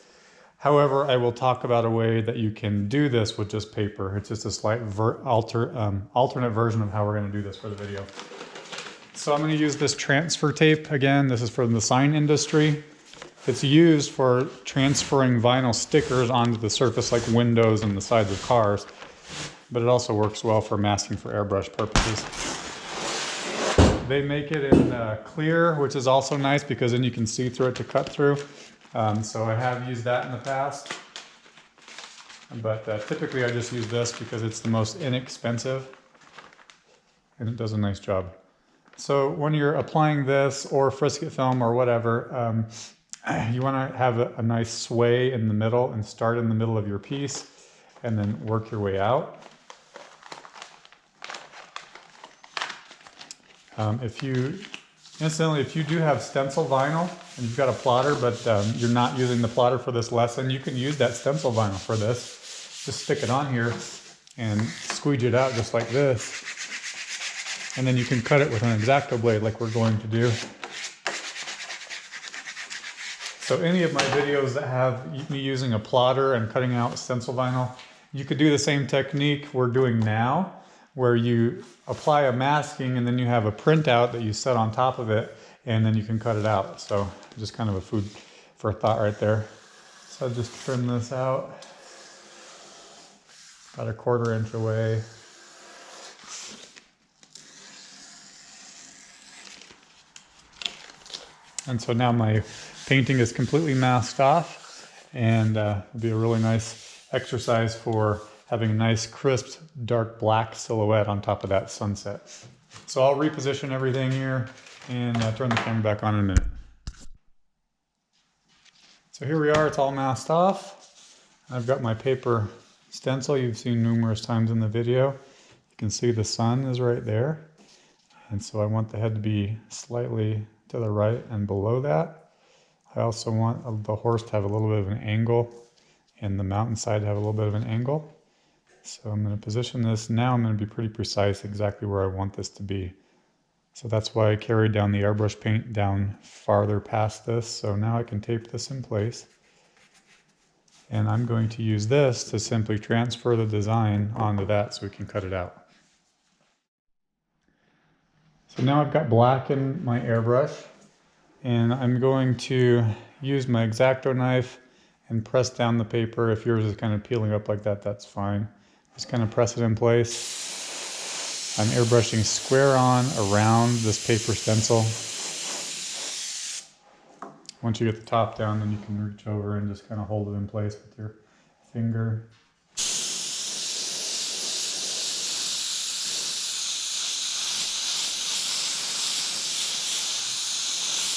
However, I will talk about a way that you can do this with just paper. It's just a slight alternate version of how we're going to do this for the video. So I'm going to use this transfer tape again. This is from the sign industry. It's used for transferring vinyl stickers onto the surface like windows and the sides of cars, but it also works well for masking for airbrush purposes. They make it in clear, which is also nice because then you can see through it to cut through. So I have used that in the past, but typically I just use this because it's the most inexpensive and it does a nice job. So when you're applying this or frisket film or whatever, you want to have a nice sway in the middle and start in the middle of your piece and then work your way out. If you do have stencil vinyl and you've got a plotter, but you're not using the plotter for this lesson, you can use that stencil vinyl for this. Just stick it on here and squeegee it out just like this. And then you can cut it with an X-Acto blade like we're going to do. So any of my videos that have me using a plotter and cutting out stencil vinyl, you could do the same technique we're doing now, where you apply a masking and then you have a printout that you set on top of it, and then you can cut it out. So just kind of a food for thought right there. So I'll just trim this out about a 1/4 inch away. And so now my painting is completely masked off, and it'll be a really nice exercise for having a nice crisp dark black silhouette on top of that sunset. So I'll reposition everything here and turn the camera back on in a minute. So here we are, it's all masked off. I've got my paper stencil you've seen numerous times in the video. You can see the sun is right there. And so I want the head to be slightly to the right and below that. I also want the horse to have a little bit of an angle and the mountainside to have a little bit of an angle. So I'm going to position this. Now I'm going to be pretty precise exactly where I want this to be. So that's why I carried down the airbrush paint down farther past this. So now I can tape this in place. And I'm going to use this to simply transfer the design onto that so we can cut it out. So now I've got black in my airbrush, and I'm going to use my X-Acto knife and press down the paper. If yours is kind of peeling up like that, that's fine. Just kind of press it in place. I'm airbrushing square on around this paper stencil. Once you get the top down, then you can reach over and just kind of hold it in place with your finger.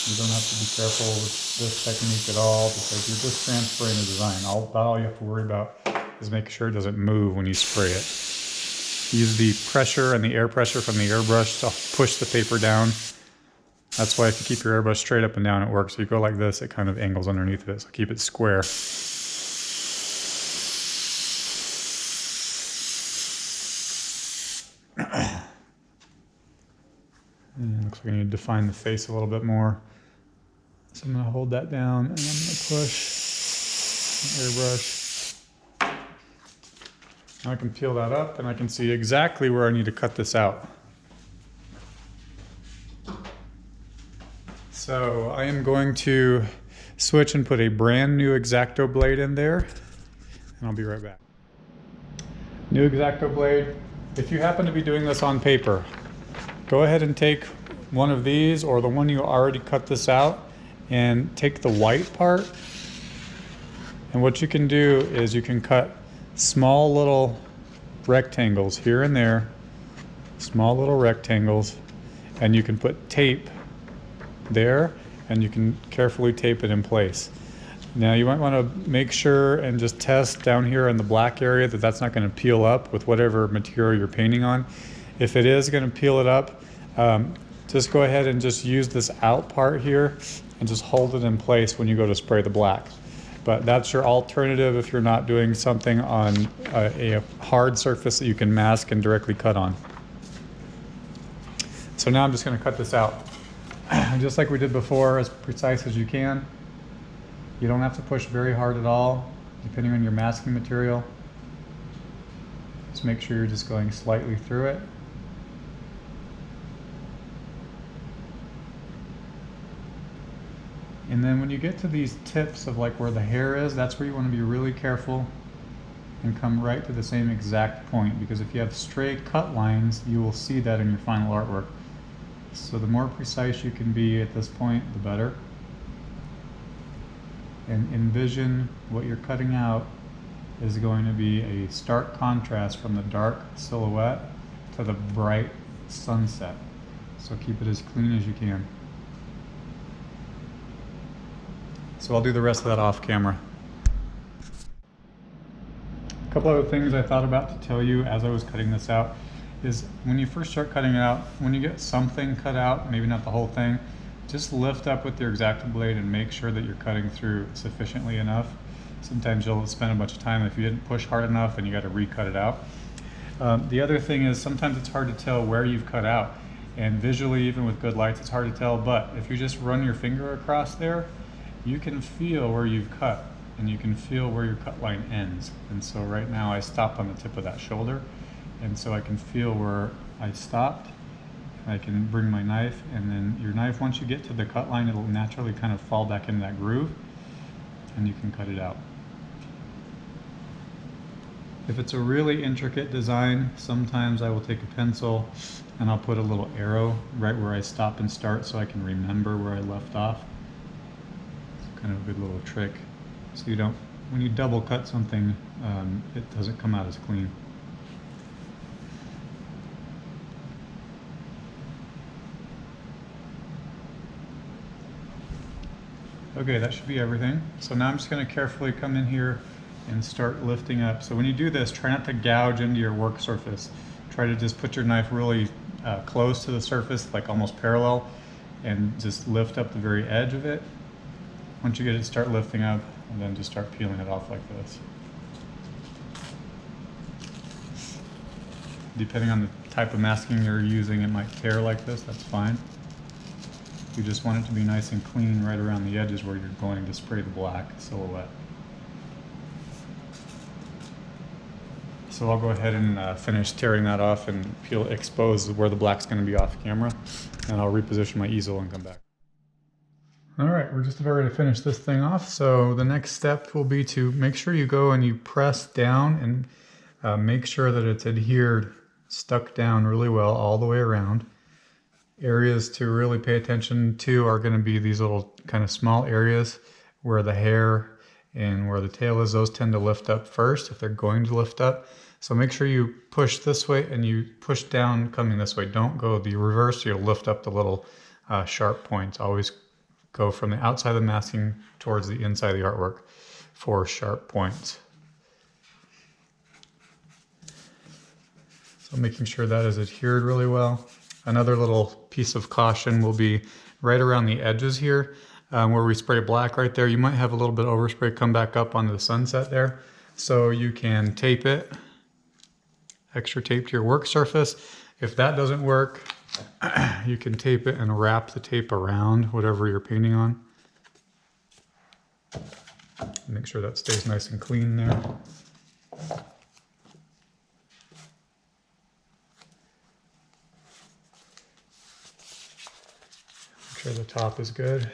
You don't have to be careful with this technique at all because you're just transferring the design. All you have to worry about is making sure it doesn't move when you spray it. Use the pressure and the air pressure from the airbrush to push the paper down. That's why if you keep your airbrush straight up and down, it works. If you go like this, it kind of angles underneath of it, so keep it square. And looks like I need to define the face a little bit more. So I'm going to hold that down and I'm going to push the airbrush. Now I can peel that up and I can see exactly where I need to cut this out. So I am going to switch and put a brand new X-Acto blade in there, and I'll be right back. New X-Acto blade. If you happen to be doing this on paper, go ahead and take one of these or the one you already cut this out and take the white part. And what you can do is you can cut small little rectangles here and there, small little rectangles, and you can put tape there and you can carefully tape it in place. Now you might want to make sure and just test down here in the black area that that's not going to peel up with whatever material you're painting on. If it is going to peel it up, just go ahead and just use this out part here and just hold it in place when you go to spray the black. But that's your alternative if you're not doing something on a hard surface that you can mask and directly cut on. So now I'm just going to cut this out. Just like we did before, as precise as you can. You don't have to push very hard at all, depending on your masking material. Just make sure you're just going slightly through it. And then when you get to these tips of like where the hair is, that's where you want to be really careful and come right to the same exact point, because if you have stray cut lines, you will see that in your final artwork. So the more precise you can be at this point, the better. And envision what you're cutting out is going to be a stark contrast from the dark silhouette to the bright sunset. So keep it as clean as you can. So I'll do the rest of that off camera. A couple other things I thought about to tell you as I was cutting this out is when you first start cutting it out, when you get something cut out, maybe not the whole thing, just lift up with your X-Acto blade and make sure that you're cutting through sufficiently enough. Sometimes you'll spend a bunch of time if you didn't push hard enough and you got to recut it out. The other thing is sometimes it's hard to tell where you've cut out, and visually, even with good lights, it's hard to tell, but if you just run your finger across there, you can feel where you've cut and you can feel where your cut line ends. And so right now I stopped on the tip of that shoulder, and so I can feel where I stopped. I can bring my knife, and then your knife, once you get to the cut line, it'll naturally kind of fall back into that groove and you can cut it out. If it's a really intricate design, sometimes I will take a pencil and I'll put a little arrow right where I stop and start so I can remember where I left off. It's kind of a good little trick. So you don't, when you double cut something, it doesn't come out as clean. Okay, that should be everything. So now I'm just going to carefully come in here and start lifting up. So when you do this, try not to gouge into your work surface. Try to just put your knife really close to the surface, like almost parallel, and just lift up the very edge of it. Once you get it, start lifting up, and then just start peeling it off like this. Depending on the type of masking you're using, it might tear like this, that's fine. You just want it to be nice and clean right around the edges where you're going to spray the black silhouette. So I'll go ahead and finish tearing that off and expose where the black's going to be off camera, and I'll reposition my easel and come back. All right, we're just about ready to finish this thing off. So the next step will be to make sure you go and you press down and make sure that it's adhered, stuck down really well all the way around. Areas to really pay attention to are going to be these little kind of small areas where the hair and where the tail is. Those tend to lift up first if they're going to lift up. So make sure you push this way and you push down coming this way. Don't go the reverse, you'll lift up the little sharp points. Always go from the outside of the masking towards the inside of the artwork for sharp points. So making sure that is adhered really well. Another little piece of caution will be right around the edges here where we spray black right there. You might have a little bit of overspray come back up onto the sunset there. So you can tape it, extra tape to your work surface. If that doesn't work, you can tape it and wrap the tape around whatever you're painting on. Make sure that stays nice and clean there. Make sure the top is good.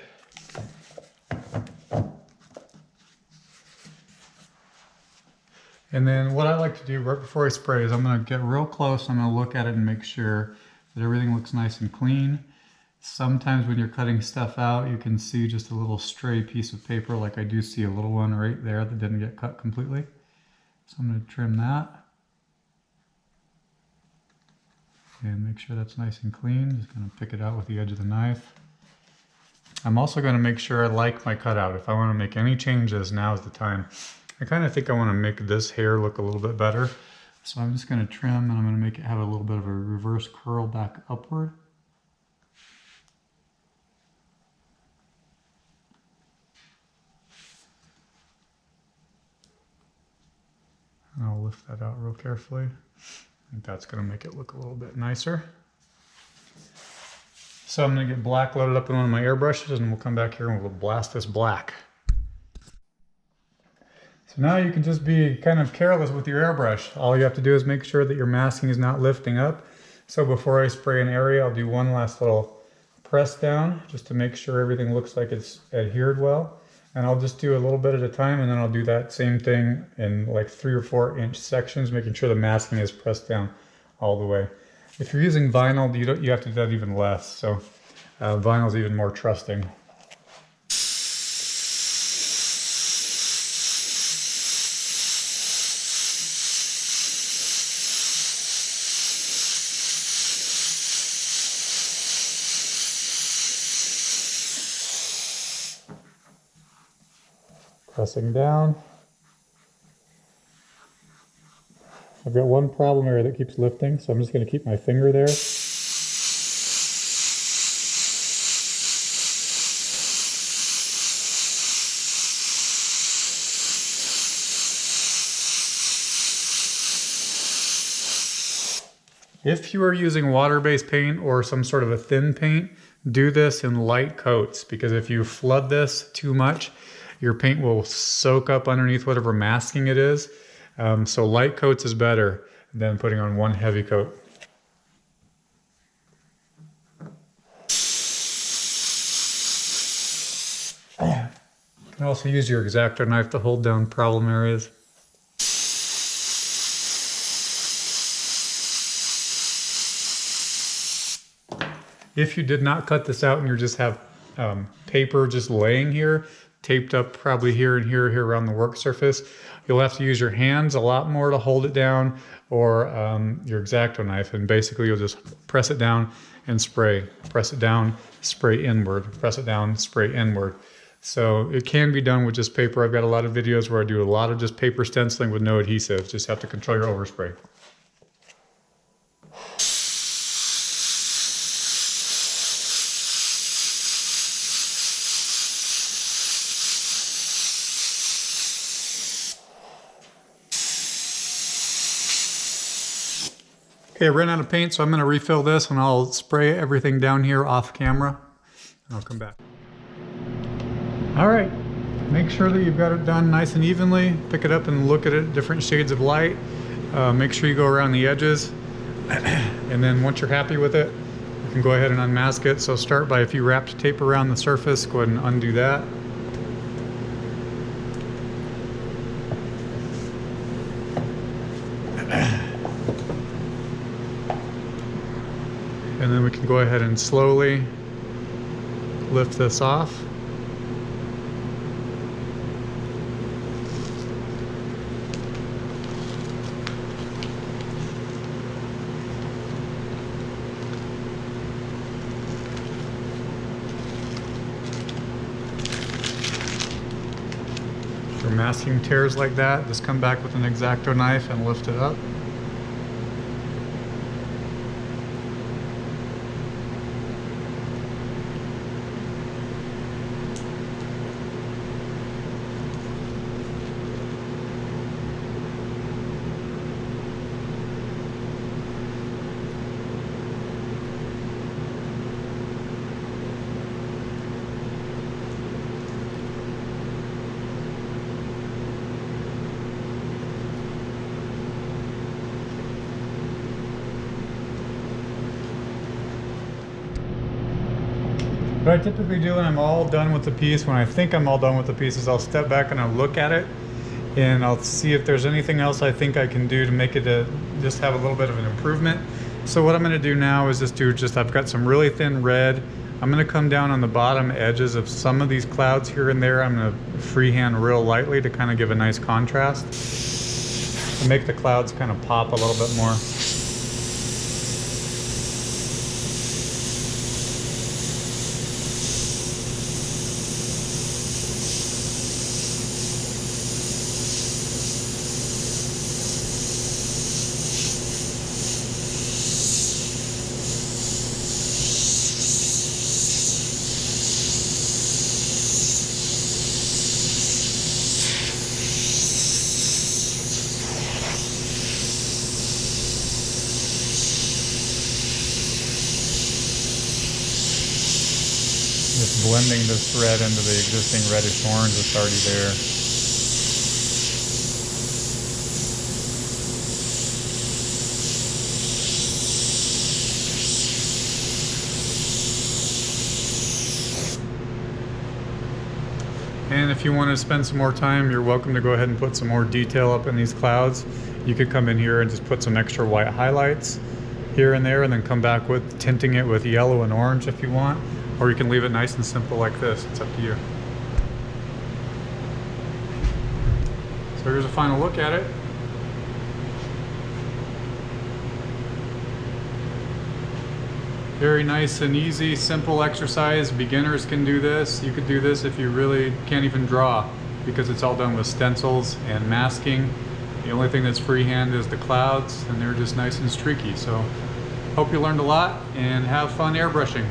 And then what I like to do right before I spray is I'm going to get real close. I'm going to look at it and make sure that everything looks nice and clean. Sometimes when you're cutting stuff out, you can see just a little stray piece of paper, like I do see a little one right there that didn't get cut completely. So I'm going to trim that. And make sure that's nice and clean. Just going to pick it out with the edge of the knife. I'm also going to make sure I like my cutout. If I want to make any changes, now is the time. I kind of think I want to make this hair look a little bit better. So I'm just going to trim and I'm going to make it have a little bit of a reverse curl back upward. And I'll lift that out real carefully. I think that's going to make it look a little bit nicer. So I'm going to get black loaded up in one of my airbrushes and we'll come back here and we'll blast this black. So now you can just be kind of careless with your airbrush. All you have to do is make sure that your masking is not lifting up. So before I spray an area, I'll do one last little press down just to make sure everything looks like it's adhered well. And I'll just do a little bit at a time and then I'll do that same thing in like 3 or 4 inch sections, making sure the masking is pressed down all the way. If you're using vinyl, you have to do that even less. So vinyl is even more trusting. Pressing down. I've got one problem area that keeps lifting, so I'm just going to keep my finger there. If you are using water-based paint or some sort of a thin paint, do this in light coats, because if you flood this too much, your paint will soak up underneath whatever masking it is. So light coats is better than putting on one heavy coat. You can also use your X-Acto knife to hold down problem areas. If you did not cut this out and you just have paper just laying here, taped up probably here and here around the work surface, you'll have to use your hands a lot more to hold it down, or your X-Acto knife, and basically you'll just press it down and spray. Press it down, spray inward. Press it down, spray inward. So it can be done with just paper. I've got a lot of videos where I do a lot of just paper stenciling with no adhesive. Just have to control your overspray. Okay, I ran out of paint, so I'm going to refill this and I'll spray everything down here off camera. And I'll come back. All right, make sure that you've got it done nice and evenly. Pick it up and look at it, different shades of light. Make sure you go around the edges, and then once you're happy with it, you can go ahead and unmask it. So start by, if you wrapped tape around the surface, go ahead and undo that. And then we can go ahead and slowly lift this off. For masking tears like that, just come back with an X-Acto knife and lift it up. What I typically do when I'm all done with the piece, when I think I'm all done with the piece, is I'll step back and I'll look at it and I'll see if there's anything else I think I can do to make it just have a little bit of an improvement. So what I'm going to do now is I've got some really thin red. I'm going to come down on the bottom edges of some of these clouds here and there. I'm going to freehand real lightly to kind of give a nice contrast to make the clouds kind of pop a little bit more. Just blending this red into the existing reddish orange that's already there. And if you want to spend some more time, you're welcome to go ahead and put some more detail up in these clouds. You could come in here and just put some extra white highlights here and there, and then come back with tinting it with yellow and orange if you want. Or you can leave it nice and simple like this. It's up to you. So here's a final look at it. Very nice and easy, simple exercise. Beginners can do this. You could do this if you really can't even draw, because it's all done with stencils and masking. The only thing that's freehand is the clouds, and they're just nice and streaky. So hope you learned a lot and have fun airbrushing.